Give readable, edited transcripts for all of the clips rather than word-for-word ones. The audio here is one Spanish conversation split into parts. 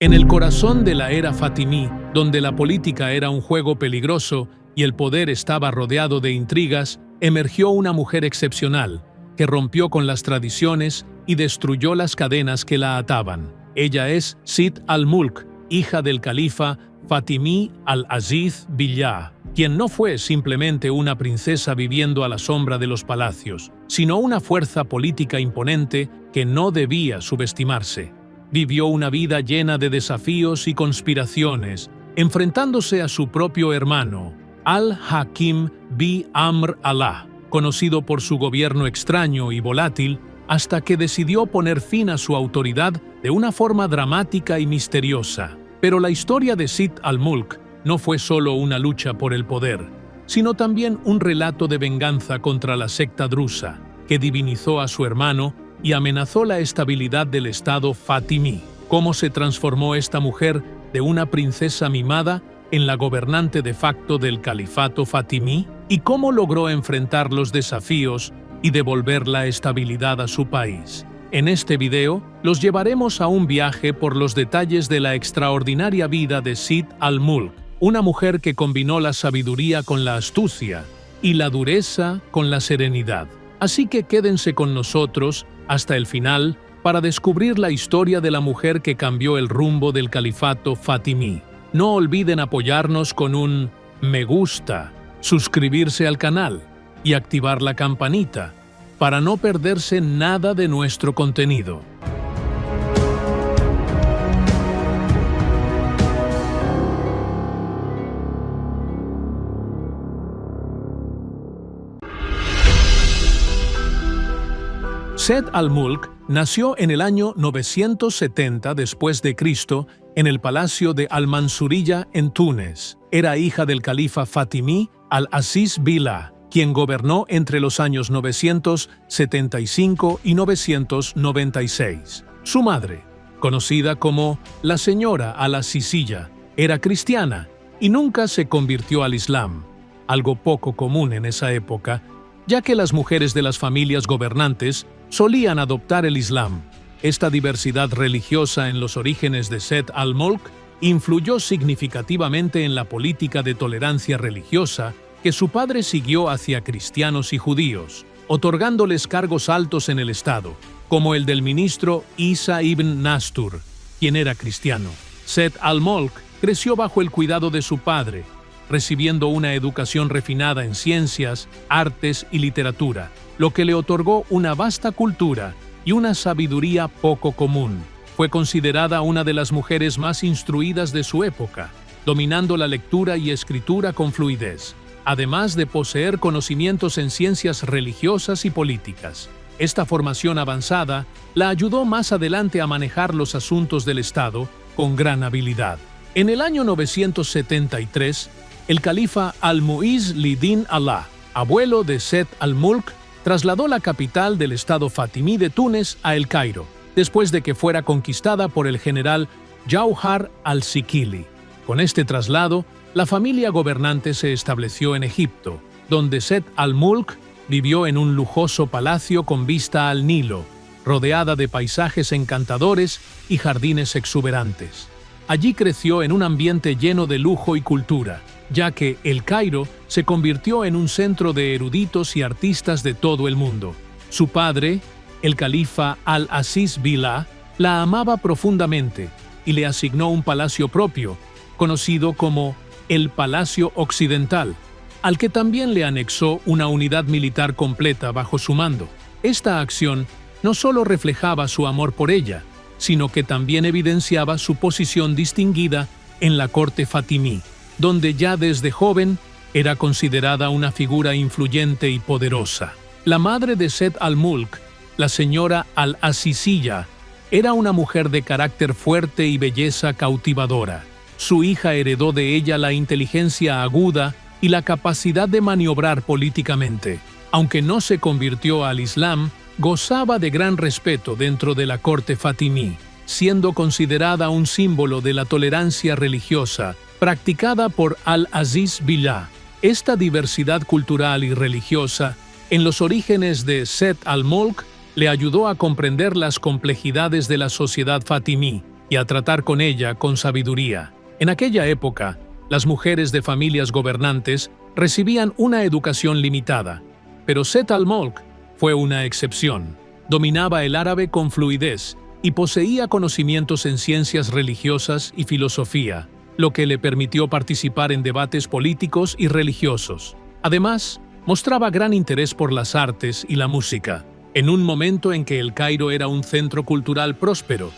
En el corazón de la era fatimí, donde la política era un juego peligroso y el poder estaba rodeado de intrigas, emergió una mujer excepcional, que rompió con las tradiciones y destruyó las cadenas que la ataban. Ella es Sitt al-Mulk, hija del califa Fatimí al-Aziz Billah, quien no fue simplemente una princesa viviendo a la sombra de los palacios, sino una fuerza política imponente que no debía subestimarse. Vivió una vida llena de desafíos y conspiraciones, enfrentándose a su propio hermano, Al-Hakim bi Amr Allah, conocido por su gobierno extraño y volátil, hasta que decidió poner fin a su autoridad de una forma dramática y misteriosa. Pero la historia de Sitt al-Mulk no fue solo una lucha por el poder, sino también un relato de venganza contra la secta drusa, que divinizó a su hermano y amenazó la estabilidad del Estado fatimí. ¿Cómo se transformó esta mujer de una princesa mimada en la gobernante de facto del califato fatimí? ¿Y cómo logró enfrentar los desafíos y devolver la estabilidad a su país? En este video, los llevaremos a un viaje por los detalles de la extraordinaria vida de Sitt al-Mulk, una mujer que combinó la sabiduría con la astucia y la dureza con la serenidad. Así que quédense con nosotros hasta el final para descubrir la historia de la mujer que cambió el rumbo del califato fatimí. No olviden apoyarnos con un me gusta, suscribirse al canal y activar la campanita para no perderse nada de nuestro contenido. Sitt al-Mulk nació en el año 970 después de Cristo en el palacio de Al-Mansuriya en Túnez. Era hija del califa fatimí al-Aziz Billah, quien gobernó entre los años 975 y 996. Su madre, conocida como la señora al-Aziziyya, era cristiana y nunca se convirtió al Islam, algo poco común en esa época, ya que las mujeres de las familias gobernantes solían adoptar el Islam. Esta diversidad religiosa en los orígenes de Sitt al-Mulk influyó significativamente en la política de tolerancia religiosa que su padre siguió hacia cristianos y judíos, otorgándoles cargos altos en el Estado, como el del ministro Isa ibn Nastur, quien era cristiano. Sitt al-Mulk creció bajo el cuidado de su padre, recibiendo una educación refinada en ciencias, artes y literatura, lo que le otorgó una vasta cultura y una sabiduría poco común. Fue considerada una de las mujeres más instruidas de su época, dominando la lectura y escritura con fluidez, además de poseer conocimientos en ciencias religiosas y políticas. Esta formación avanzada la ayudó más adelante a manejar los asuntos del Estado con gran habilidad. En el año 973, el califa al-Mu'izz li-Din Allah, abuelo de Sitt al-Mulk, trasladó la capital del Estado fatimí de Túnez a El Cairo, después de que fuera conquistada por el general Jauhar al-Sikili. Con este traslado, la familia gobernante se estableció en Egipto, donde Sitt al-Mulk vivió en un lujoso palacio con vista al Nilo, rodeada de paisajes encantadores y jardines exuberantes. Allí creció en un ambiente lleno de lujo y cultura, ya que El Cairo se convirtió en un centro de eruditos y artistas de todo el mundo. Su padre, el califa al-Aziz Billah, la amaba profundamente y le asignó un palacio propio, conocido como el Palacio Occidental, al que también le anexó una unidad militar completa bajo su mando. Esta acción no solo reflejaba su amor por ella, sino que también evidenciaba su posición distinguida en la corte fatimí, donde ya desde joven era considerada una figura influyente y poderosa. La madre de Sitt al-Mulk, la señora al-Aziziyya, era una mujer de carácter fuerte y belleza cautivadora. Su hija heredó de ella la inteligencia aguda y la capacidad de maniobrar políticamente. Aunque no se convirtió al Islam, gozaba de gran respeto dentro de la corte fatimí, siendo considerada un símbolo de la tolerancia religiosa practicada por al-Aziz Billah. Esta diversidad cultural y religiosa en los orígenes de Sitt al-Mulk le ayudó a comprender las complejidades de la sociedad fatimí y a tratar con ella con sabiduría. En aquella época, las mujeres de familias gobernantes recibían una educación limitada, pero Zet al-Mulk fue una excepción. Dominaba el árabe con fluidez y poseía conocimientos en ciencias religiosas y filosofía, lo que le permitió participar en debates políticos y religiosos. Además, mostraba gran interés por las artes y la música, en un momento en que El Cairo era un centro cultural próspero.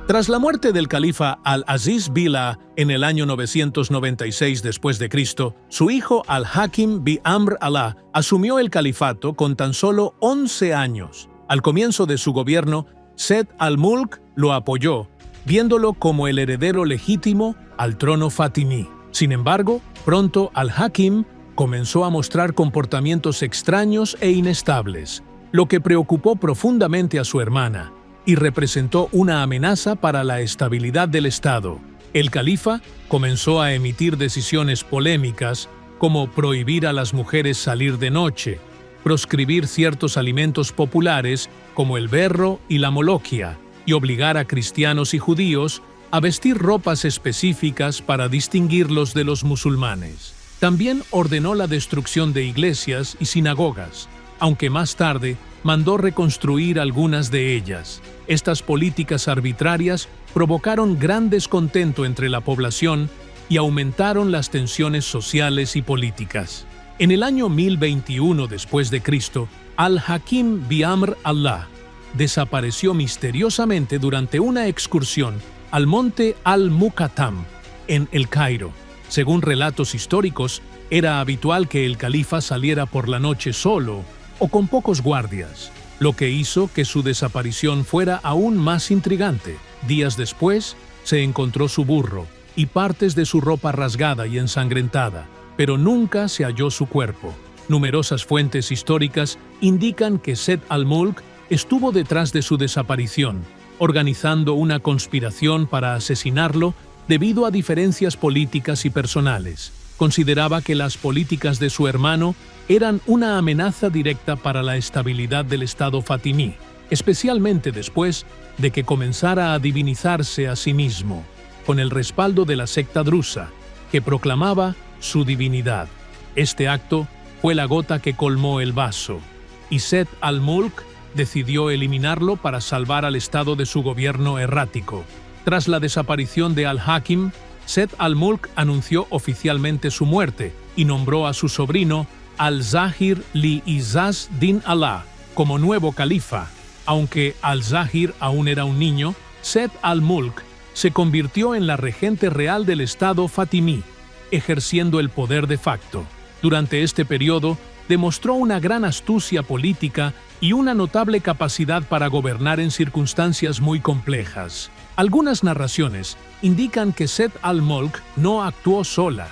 Tras la muerte del califa Al-Aziz Billah en el año 996 después de Cristo, su hijo Al-Hakim bi Amr Allah asumió el califato con tan solo 11 años. Al comienzo de su gobierno, Zet al-Mulk lo apoyó, viéndolo como el heredero legítimo al trono fatimí. Sin embargo, pronto Al-Hakim comenzó a mostrar comportamientos extraños e inestables, lo que preocupó profundamente a su hermana y representó una amenaza para la estabilidad del Estado. El califa comenzó a emitir decisiones polémicas como prohibir a las mujeres salir de noche, proscribir ciertos alimentos populares como el berro y la moloquia, y obligar a cristianos y judíos a vestir ropas específicas para distinguirlos de los musulmanes. También ordenó la destrucción de iglesias y sinagogas, aunque más tarde mandó reconstruir algunas de ellas. Estas políticas arbitrarias provocaron gran descontento entre la población y aumentaron las tensiones sociales y políticas. En el año 1021 después de Cristo, Al-Hakim bi Amr Allah desapareció misteriosamente durante una excursión al monte Al-Muqattam, en El Cairo. Según relatos históricos, era habitual que el califa saliera por la noche solo o con pocos guardias, lo que hizo que su desaparición fuera aún más intrigante. Días después, se encontró su burro y partes de su ropa rasgada y ensangrentada, pero nunca se halló su cuerpo. Numerosas fuentes históricas indican que Zet al-Mulk estuvo detrás de su desaparición, organizando una conspiración para asesinarlo debido a diferencias políticas y personales. Consideraba que las políticas de su hermano eran una amenaza directa para la estabilidad del Estado fatimí, especialmente después de que comenzara a divinizarse a sí mismo, con el respaldo de la secta drusa, que proclamaba su divinidad. Este acto fue la gota que colmó el vaso, y Zet al-Mulk decidió eliminarlo para salvar al Estado de su gobierno errático. Tras la desaparición de Al-Hakim, Zet al-Mulk anunció oficialmente su muerte y nombró a su sobrino Al-Zahir li-Izzaz din Allah como nuevo califa. Aunque Al-Zahir aún era un niño, Zet al-Mulk se convirtió en la regente real del Estado fatimí, ejerciendo el poder de facto. Durante este periodo, demostró una gran astucia política y una notable capacidad para gobernar en circunstancias muy complejas. Algunas narraciones indican que Zet al-Mulk no actuó sola,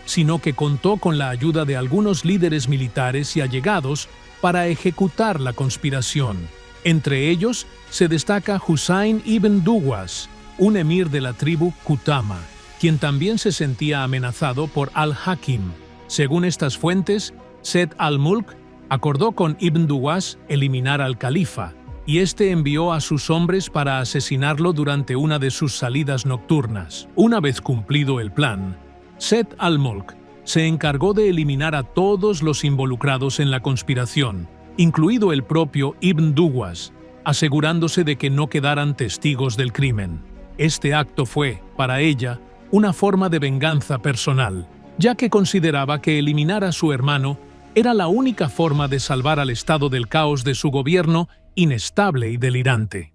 sino que contó con la ayuda de algunos líderes militares y allegados para ejecutar la conspiración. Entre ellos se destaca Husayn ibn Duwas, un emir de la tribu Kutama, quien también se sentía amenazado por Al-Hakim. Según estas fuentes, Zet al-Mulk acordó con Ibn Duwas eliminar al califa, y este envió a sus hombres para asesinarlo durante una de sus salidas nocturnas. Una vez cumplido el plan, Zet al-Mulk se encargó de eliminar a todos los involucrados en la conspiración, incluido el propio Ibn Duwas, asegurándose de que no quedaran testigos del crimen. Este acto fue, para ella, una forma de venganza personal, ya que consideraba que eliminar a su hermano era la única forma de salvar al estado del caos de su gobierno inestable y delirante.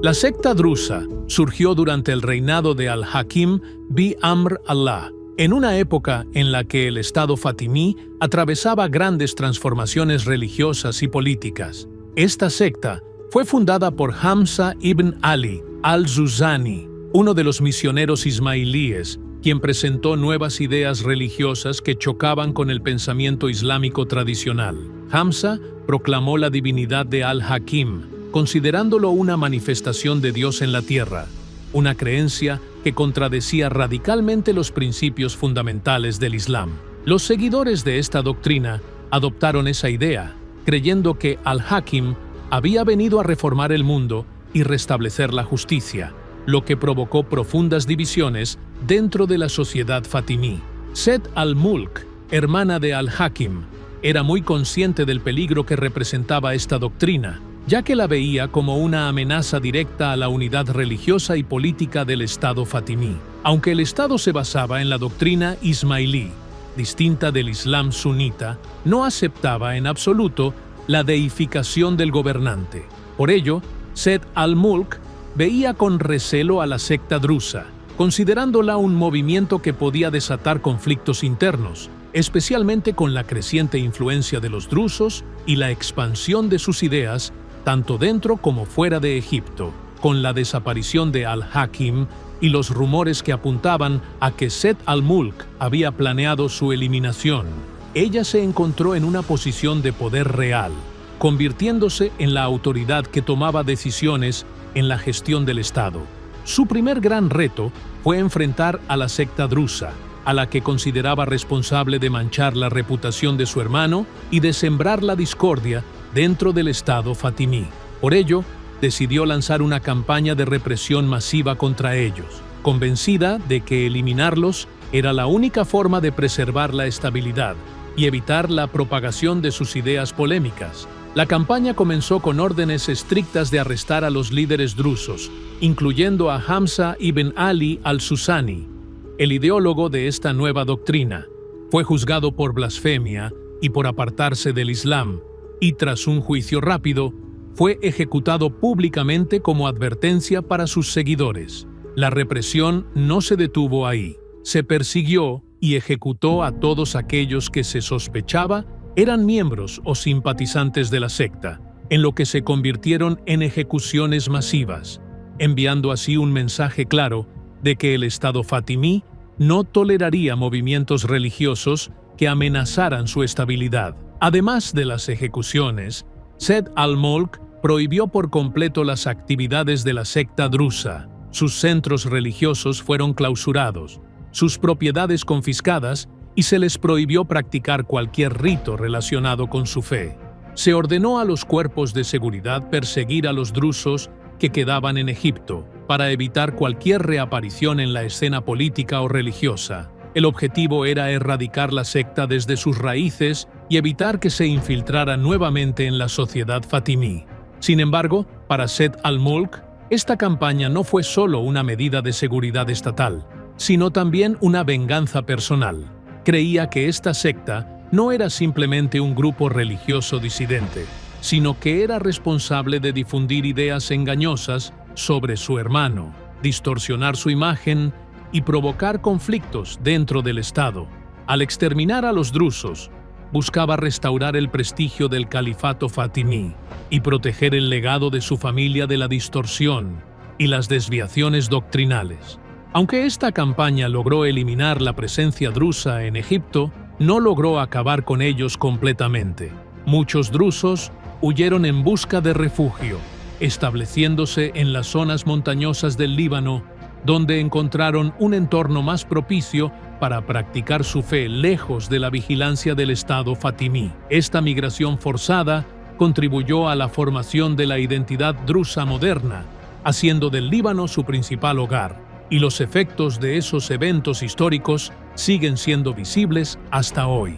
La secta drusa surgió durante el reinado de Al-Hakim bi Amr Allah, en una época en la que el Estado fatimí atravesaba grandes transformaciones religiosas y políticas. Esta secta fue fundada por Hamza ibn Ali al-Zuzani, uno de los misioneros ismailíes, quien presentó nuevas ideas religiosas que chocaban con el pensamiento islámico tradicional. Hamza proclamó la divinidad de Al-Hakim, considerándolo una manifestación de Dios en la tierra, una creencia que contradecía radicalmente los principios fundamentales del Islam. Los seguidores de esta doctrina adoptaron esa idea creyendo que al-Hakim había venido a reformar el mundo y restablecer la justicia, lo que provocó profundas divisiones dentro de la sociedad fatimí. Sett al-Mulk, hermana de al-Hakim, era muy consciente del peligro que representaba esta doctrina, ya que la veía como una amenaza directa a la unidad religiosa y política del Estado fatimí. Aunque el Estado se basaba en la doctrina ismailí, distinta del Islam sunita, no aceptaba en absoluto la deificación del gobernante. Por ello, Sett al-Mulk veía con recelo a la secta drusa, considerándola un movimiento que podía desatar conflictos internos, especialmente con la creciente influencia de los drusos y la expansión de sus ideas tanto dentro como fuera de Egipto. Con la desaparición de al-Hakim y los rumores que apuntaban a que Sett al-Mulk había planeado su eliminación, ella se encontró en una posición de poder real, convirtiéndose en la autoridad que tomaba decisiones en la gestión del Estado. Su primer gran reto fue enfrentar a la secta drusa, a la que consideraba responsable de manchar la reputación de su hermano y de sembrar la discordia dentro del Estado fatimí. Por ello, decidió lanzar una campaña de represión masiva contra ellos, convencida de que eliminarlos era la única forma de preservar la estabilidad y evitar la propagación de sus ideas polémicas. La campaña comenzó con órdenes estrictas de arrestar a los líderes drusos, incluyendo a Hamza ibn Ali al-Susani, el ideólogo de esta nueva doctrina. Fue juzgado por blasfemia y por apartarse del Islam, y tras un juicio rápido, fue ejecutado públicamente como advertencia para sus seguidores. La represión no se detuvo ahí. Se persiguió y ejecutó a todos aquellos que se sospechaba eran miembros o simpatizantes de la secta, en lo que se convirtieron en ejecuciones masivas, enviando así un mensaje claro de que el Estado fatimí no toleraría movimientos religiosos que amenazaran su estabilidad. Además de las ejecuciones, Sett al-Mulk prohibió por completo las actividades de la secta drusa. Sus centros religiosos fueron clausurados, sus propiedades confiscadas y se les prohibió practicar cualquier rito relacionado con su fe. Se ordenó a los cuerpos de seguridad perseguir a los drusos que quedaban en Egipto para evitar cualquier reaparición en la escena política o religiosa. El objetivo era erradicar la secta desde sus raíces y evitar que se infiltrara nuevamente en la sociedad fatimí. Sin embargo, para Sett al-Mulk, esta campaña no fue solo una medida de seguridad estatal, sino también una venganza personal. Creía que esta secta no era simplemente un grupo religioso disidente, sino que era responsable de difundir ideas engañosas sobre su hermano, distorsionar su imagen y provocar conflictos dentro del Estado. Al exterminar a los drusos, buscaba restaurar el prestigio del califato fatimí y proteger el legado de su familia de la distorsión y las desviaciones doctrinales. Aunque esta campaña logró eliminar la presencia drusa en Egipto, no logró acabar con ellos completamente. Muchos drusos huyeron en busca de refugio, estableciéndose en las zonas montañosas del Líbano, donde encontraron un entorno más propicio para practicar su fe lejos de la vigilancia del Estado fatimí. Esta migración forzada contribuyó a la formación de la identidad drusa moderna, haciendo del Líbano su principal hogar, y los efectos de esos eventos históricos siguen siendo visibles hasta hoy.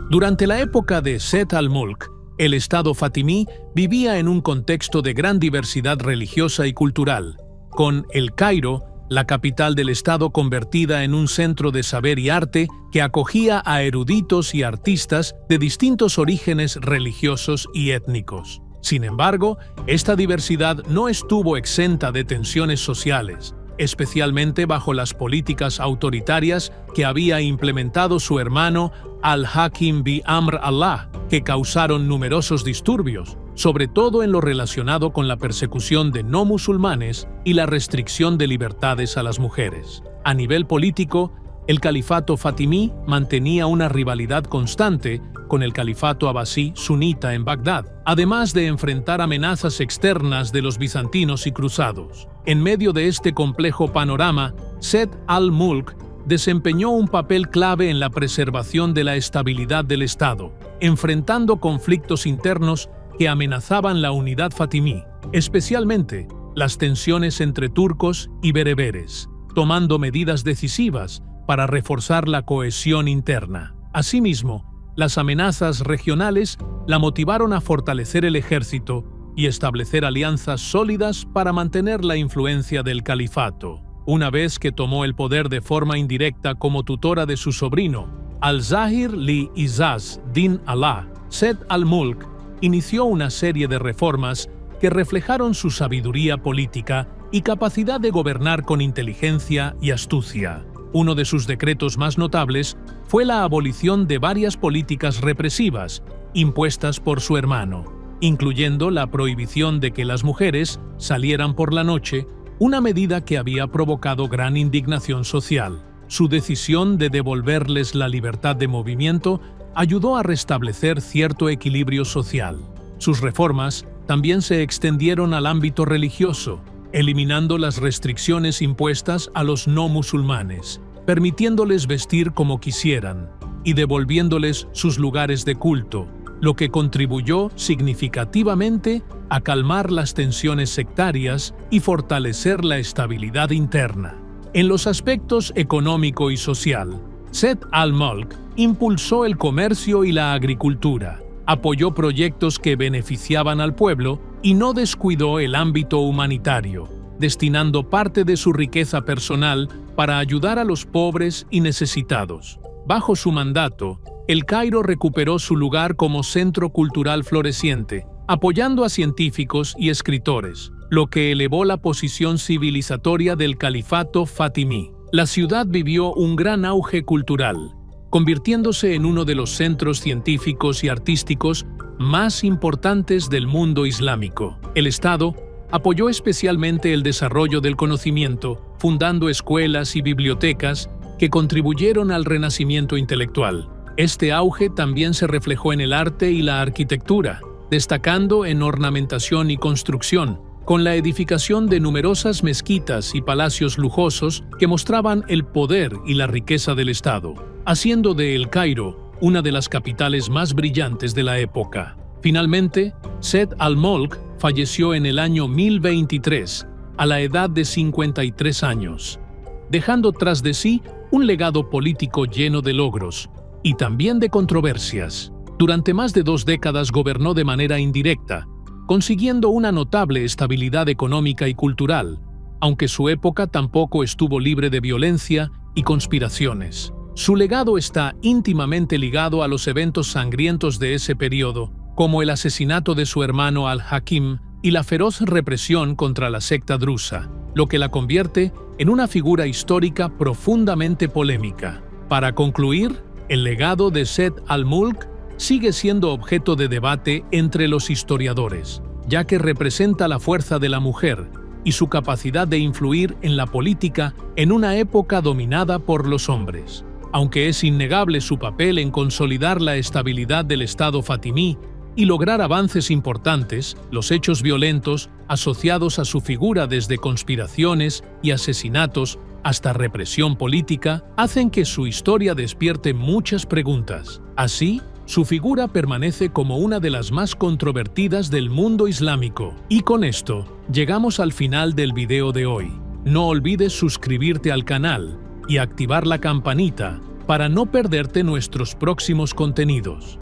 Durante la época de Sett al-Mulk, el Estado fatimí vivía en un contexto de gran diversidad religiosa y cultural, con El Cairo, la capital del Estado, convertida en un centro de saber y arte que acogía a eruditos y artistas de distintos orígenes religiosos y étnicos. Sin embargo, esta diversidad no estuvo exenta de tensiones sociales, especialmente bajo las políticas autoritarias que había implementado su hermano al-Hakim bi Amr Allah, que causaron numerosos disturbios, sobre todo en lo relacionado con la persecución de no musulmanes y la restricción de libertades a las mujeres. A nivel político, el califato fatimí mantenía una rivalidad constante con el califato abasí sunita en Bagdad, además de enfrentar amenazas externas de los bizantinos y cruzados. En medio de este complejo panorama, Sett al-Mulk desempeñó un papel clave en la preservación de la estabilidad del Estado, enfrentando conflictos internos que amenazaban la unidad fatimí, especialmente las tensiones entre turcos y bereberes, tomando medidas decisivas para reforzar la cohesión interna. Asimismo, las amenazas regionales la motivaron a fortalecer el ejército y establecer alianzas sólidas para mantener la influencia del califato. Una vez que tomó el poder de forma indirecta como tutora de su sobrino, Al-Zahir li-Izaz din Allah, Seth al-Mulk inició una serie de reformas que reflejaron su sabiduría política y capacidad de gobernar con inteligencia y astucia. Uno de sus decretos más notables fue la abolición de varias políticas represivas impuestas por su hermano, incluyendo la prohibición de que las mujeres salieran por la noche, una medida que había provocado gran indignación social. Su decisión de devolverles la libertad de movimiento ayudó a restablecer cierto equilibrio social. Sus reformas también se extendieron al ámbito religioso, eliminando las restricciones impuestas a los no musulmanes, permitiéndoles vestir como quisieran y devolviéndoles sus lugares de culto, lo que contribuyó significativamente a calmar las tensiones sectarias y fortalecer la estabilidad interna. En los aspectos económico y social, Seth al-Mulk impulsó el comercio y la agricultura, apoyó proyectos que beneficiaban al pueblo y no descuidó el ámbito humanitario, destinando parte de su riqueza personal para ayudar a los pobres y necesitados. Bajo su mandato, El Cairo recuperó su lugar como centro cultural floreciente, apoyando a científicos y escritores, lo que elevó la posición civilizatoria del califato fatimí. La ciudad vivió un gran auge cultural, convirtiéndose en uno de los centros científicos y artísticos más importantes del mundo islámico. El Estado apoyó especialmente el desarrollo del conocimiento, fundando escuelas y bibliotecas que contribuyeron al renacimiento intelectual. Este auge también se reflejó en el arte y la arquitectura, destacando en ornamentación y construcción, con la edificación de numerosas mezquitas y palacios lujosos que mostraban el poder y la riqueza del Estado, haciendo de El Cairo una de las capitales más brillantes de la época. Finalmente, Seth al-Mulk falleció en el año 1023, a la edad de 53 años, dejando tras de sí un legado político lleno de logros y también de controversias. Durante más de 2 décadas gobernó de manera indirecta, consiguiendo una notable estabilidad económica y cultural, aunque su época tampoco estuvo libre de violencia y conspiraciones. Su legado está íntimamente ligado a los eventos sangrientos de ese periodo, como el asesinato de su hermano al-Hakim y la feroz represión contra la secta drusa, lo que la convierte en una figura histórica profundamente polémica. Para concluir, el legado de Seth al-Mulk sigue siendo objeto de debate entre los historiadores, ya que representa la fuerza de la mujer y su capacidad de influir en la política en una época dominada por los hombres. Aunque es innegable su papel en consolidar la estabilidad del Estado fatimí y lograr avances importantes, los hechos violentos asociados a su figura, desde conspiraciones y asesinatos hasta represión política, hacen que su historia despierte muchas preguntas. Así, su figura permanece como una de las más controvertidas del mundo islámico. Y con esto, llegamos al final del video de hoy. No olvides suscribirte al canal y activar la campanita para no perderte nuestros próximos contenidos.